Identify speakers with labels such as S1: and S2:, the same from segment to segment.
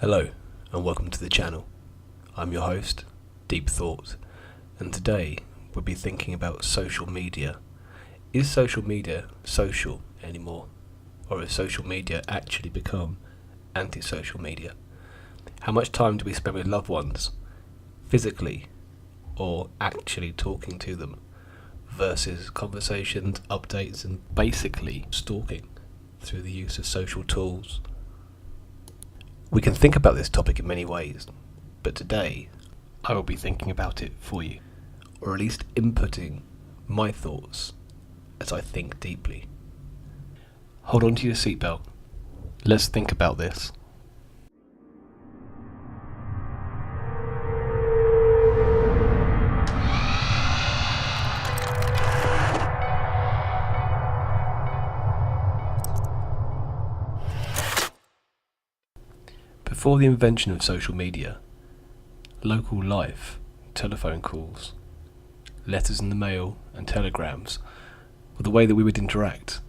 S1: Hello and welcome to the channel. I'm your host, Deep Thought, and today we'll be thinking about social media. Is social media social anymore? Or has social media actually become anti-social media? How much time do we spend with loved ones, physically or actually talking to them, versus conversations, updates and basically stalking through the use of social tools? We can think about this topic in many ways, but today I will be thinking about it for you, or at least inputting my thoughts as I think deeply. Hold on to your seatbelt. Let's think about this. Before the invention of social media, local life, telephone calls, letters in the mail and telegrams were the way that we would interact.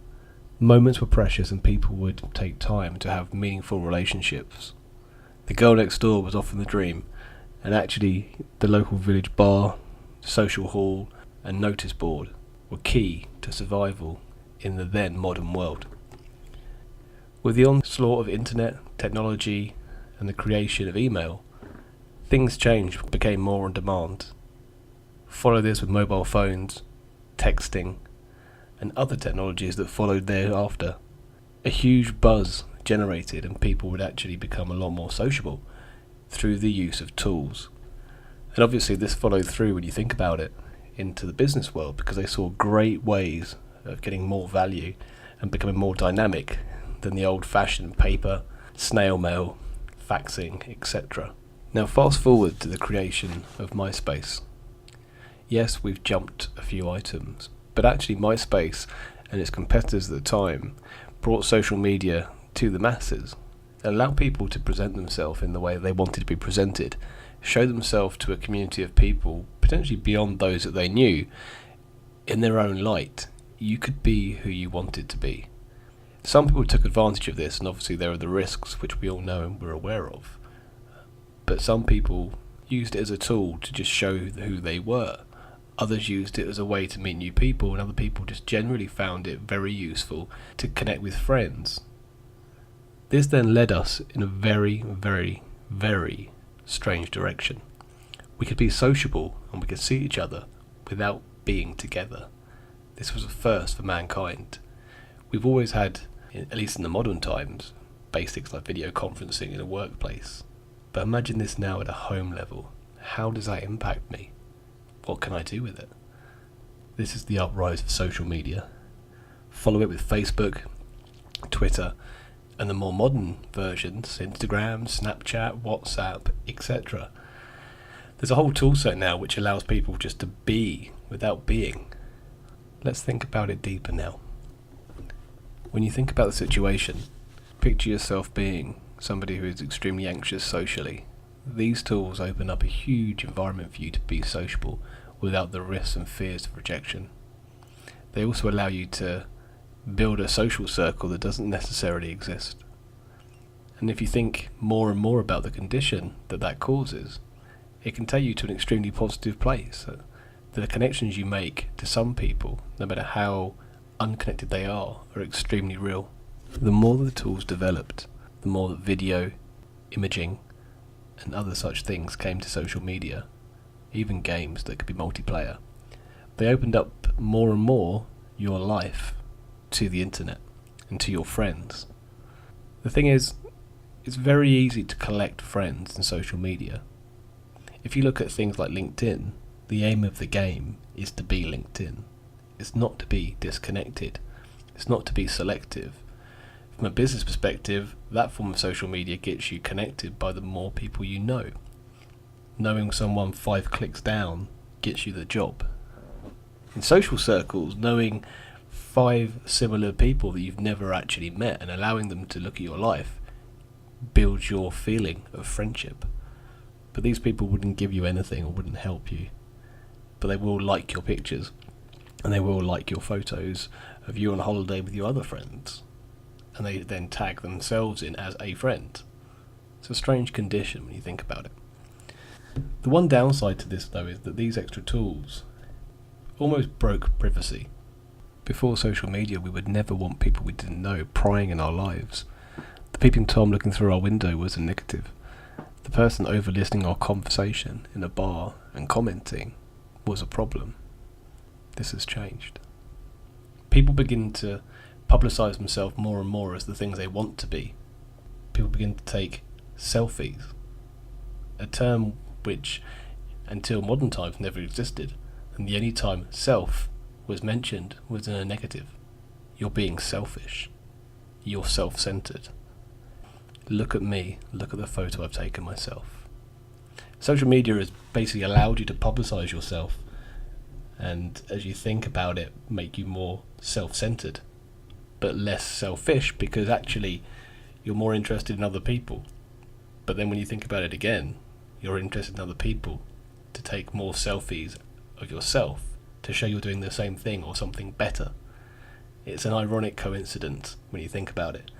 S1: Moments were precious and people would take time to have meaningful relationships. The girl next door was often the dream, and actually the local village bar, social hall and notice board were key to survival in the then modern world. With the onslaught of internet, technology and the creation of email, things changed, became more on demand. Follow this with mobile phones, texting, and other technologies that followed thereafter. A huge buzz generated and people would actually become a lot more sociable through the use of tools. And obviously this followed through, when you think about it, into the business world, because they saw great ways of getting more value and becoming more dynamic than the old-fashioned paper, snail mail, faxing, etc. Now fast forward to the creation of MySpace. Yes, we've jumped a few items, but actually MySpace and its competitors at the time brought social media to the masses and allowed people to present themselves in the way they wanted to be presented, show themselves to a community of people potentially beyond those that they knew in their own light. You could be who you wanted to be. Some people took advantage of this, and obviously there are the risks which we all know and we're aware of. But some people used it as a tool to just show who they were. Others used it as a way to meet new people, and other people just generally found it very useful to connect with friends. This then led us in a very, very, very strange direction. We could be sociable and we could see each other without being together. This was a first for mankind. We've always had, at least in the modern times, basics like video conferencing in a workplace. But imagine this now at a home level. How does that impact me? What can I do with it? This is the uprise of social media. Follow it with Facebook, Twitter, and the more modern versions, Instagram, Snapchat, WhatsApp, etc. There's a whole toolset now which allows people just to be without being. Let's think about it deeper now. When you think about the situation, picture yourself being somebody who is extremely anxious socially. These tools open up a huge environment for you to be sociable without the risks and fears of rejection. They also allow you to build a social circle that doesn't necessarily exist. And if you think more and more about the condition that causes, it can take you to an extremely positive place. The connections you make to some people, no matter how unconnected they are extremely real. The more the tools developed, the more that video, imaging and other such things came to social media, even games that could be multiplayer. They opened up more and more your life to the internet and to your friends. The thing is, it's very easy to collect friends in social media. If you look at things like LinkedIn, the aim of the game is to be LinkedIn. It's not to be disconnected. It's not to be selective. From a business perspective, that form of social media gets you connected by the more people you know. Knowing someone 5 clicks down gets you the job. In social circles, knowing 5 similar people that you've never actually met and allowing them to look at your life builds your feeling of friendship. But these people wouldn't give you anything or wouldn't help you. But they will like your pictures and they will like your photos of you on holiday with your other friends. And they then tag themselves in as a friend. It's a strange condition when you think about it. The one downside to this, though, is that these extra tools almost broke privacy. Before social media, we would never want people we didn't know prying in our lives. The peeping Tom looking through our window was a negative. The person over-listening our conversation in a bar and commenting was a problem. This has changed. People begin to publicise themselves more and more as the things they want to be. People begin to take selfies, a term which until modern times never existed, and the only time self was mentioned was in a negative. You're being selfish. You're self-centred. Look at me, look at the photo I've taken myself. Social media has basically allowed you to publicise yourself, and as you think about it, make you more self-centred, but less selfish, because actually you're more interested in other people. But then when you think about it again, you're interested in other people to take more selfies of yourself to show you're doing the same thing or something better. It's an ironic coincidence when you think about it.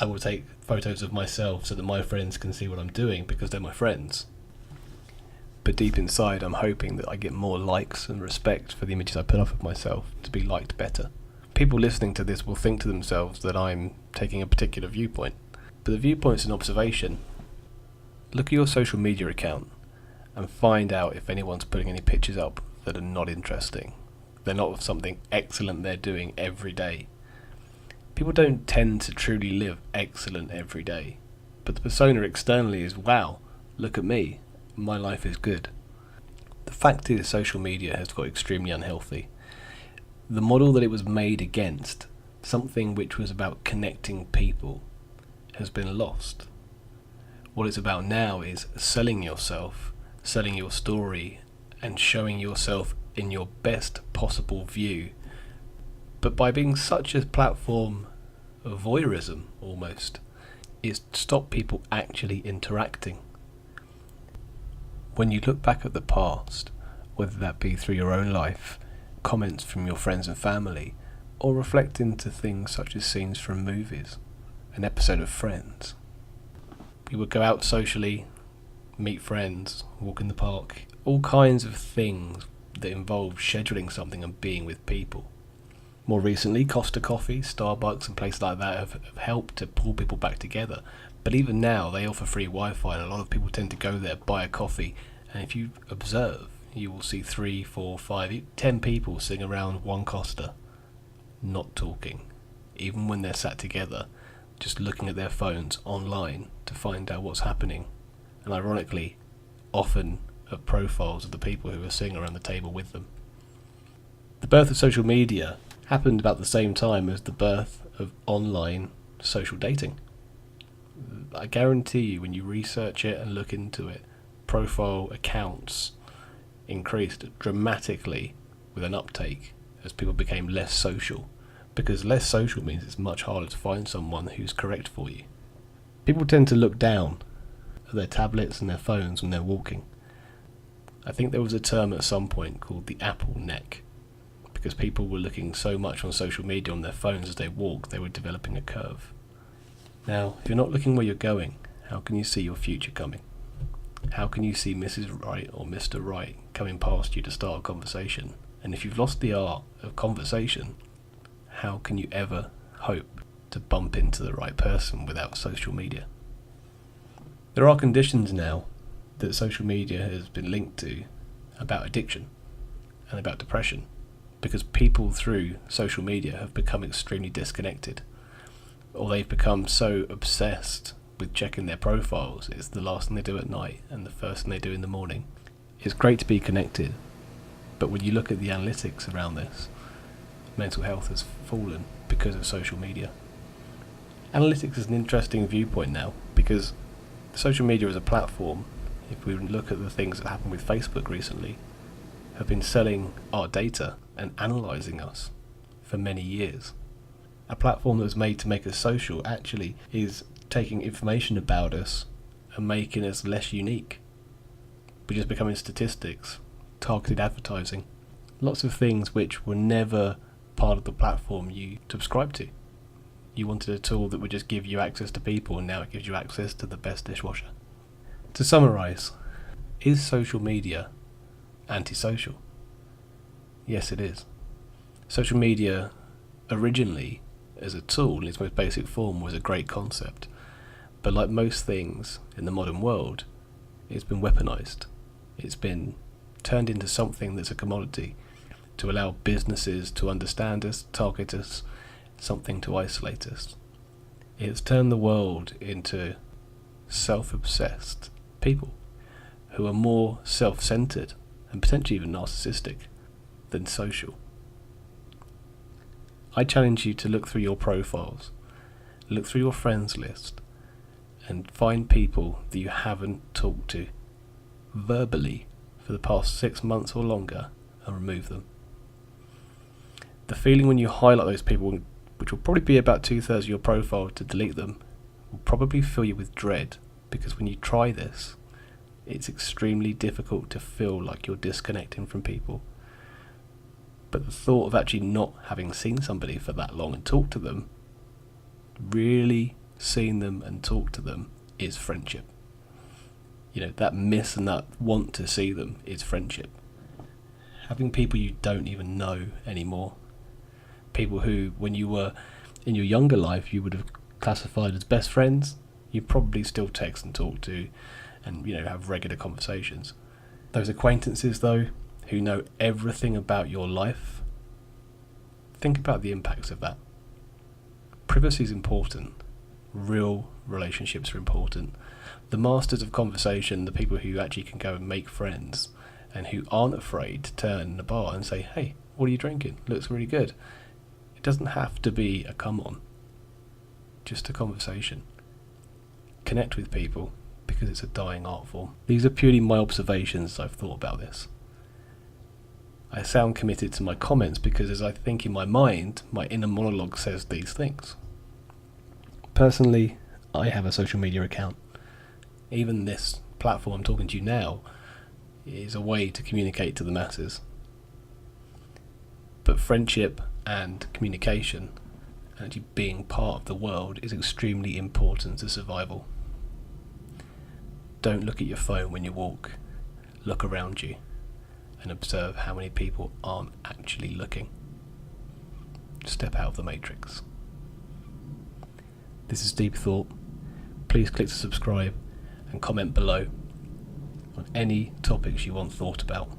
S1: I will take photos of myself so that my friends can see what I'm doing because they're my friends. But deep inside, I'm hoping that I get more likes and respect for the images I put up of myself to be liked better. People listening to this will think to themselves that I'm taking a particular viewpoint, but the viewpoint's an observation. Look at your social media account and find out if anyone's putting any pictures up that are not interesting. They're not of something excellent they're doing every day. People don't tend to truly live excellent every day, but the persona externally is, wow, look at me, my life is good. The fact is, social media has got extremely unhealthy. The model that it was made against, something which was about connecting people, has been lost. What it's about now is selling yourself, selling your story, and showing yourself in your best possible view. But by being such a platform of voyeurism, almost, it's stopped people actually interacting. When you look back at the past, whether that be through your own life, comments from your friends and family, or reflect into things such as scenes from movies, an episode of Friends, you would go out socially, meet friends, walk in the park, all kinds of things that involve scheduling something and being with people. More recently, Costa Coffee, Starbucks and places like that have helped to pull people back together. But even now, they offer free Wi-Fi and a lot of people tend to go there, buy a coffee, and if you observe, you will see 3, 4, 5, 10 people sitting around one Costa, not talking, even when they're sat together, just looking at their phones online to find out what's happening. And ironically, often of profiles of the people who are sitting around the table with them. The birth of social media happened about the same time as the birth of online social dating. I guarantee you, when you research it and look into it, profile accounts increased dramatically with an uptake as people became less social, because less social means it's much harder to find someone who's correct for you. People tend to look down at their tablets and their phones when they're walking. I think there was a term at some point called the Apple neck, because people were looking so much on social media on their phones as they walked, they were developing a curve. Now, if you're not looking where you're going, how can you see your future coming? How can you see Mrs. Right or Mr. Right coming past you to start a conversation? And if you've lost the art of conversation, how can you ever hope to bump into the right person without social media? There are conditions now that social media has been linked to about addiction and about depression, because people through social media have become extremely disconnected, or they've become so obsessed with checking their profiles. It's the last thing they do at night and the first thing they do in the morning. It's great to be connected, but when you look at the analytics around this, mental health has fallen because of social media. Analytics is an interesting viewpoint now, because social media as a platform, if we look at the things that happened with Facebook recently, have been selling our data and analysing us for many years. A platform that was made to make us social actually is taking information about us and making us less unique. We're just becoming statistics, targeted advertising, lots of things which were never part of the platform you subscribe to. You wanted a tool that would just give you access to people, and now it gives you access to the best dishwasher. To summarise, is social media antisocial? Yes, it is. Social media, originally, as a tool in its most basic form, was a great concept. But like most things in the modern world, it's been weaponized. It's been turned into something that's a commodity to allow businesses to understand us, target us, something to isolate us. It's turned the world into self-obsessed people who are more self-centered and potentially even narcissistic than social. I challenge you to look through your profiles, look through your friends list, and find people that you haven't talked to verbally for the past 6 months or longer and remove them. The feeling when you highlight those people, which will probably be about 2/3 of your profile, to delete them, will probably fill you with dread, because when you try this, it's extremely difficult to feel like you're disconnecting from people. But the thought of actually not having seen somebody for that long and talk to them, really seeing them and talk to them, is friendship. You know, that miss and that want to see them is friendship. Having people you don't even know anymore, people who, when you were in your younger life, you would have classified as best friends, you probably still text and talk to and, you know, have regular conversations. Those acquaintances, though, who know everything about your life, think about the impacts of that. Privacy is important. Real relationships are important. The masters of conversation, the people who actually can go and make friends and who aren't afraid to turn in a bar and say, "Hey, what are you drinking? Looks really good." It doesn't have to be a come on, just a conversation. Connect with people, because it's a dying art form. These are purely my observations as I've thought about this. I sound committed to my comments because as I think in my mind, my inner monologue says these things. Personally, I have a social media account. Even this platform I'm talking to you now is a way to communicate to the masses. But friendship and communication, and actually being part of the world, is extremely important to survival. Don't look at your phone when you walk. Look around you and observe how many people aren't actually looking. Step out of the matrix. This is Deep Thought. Please click to subscribe and comment below on any topics you want thought about.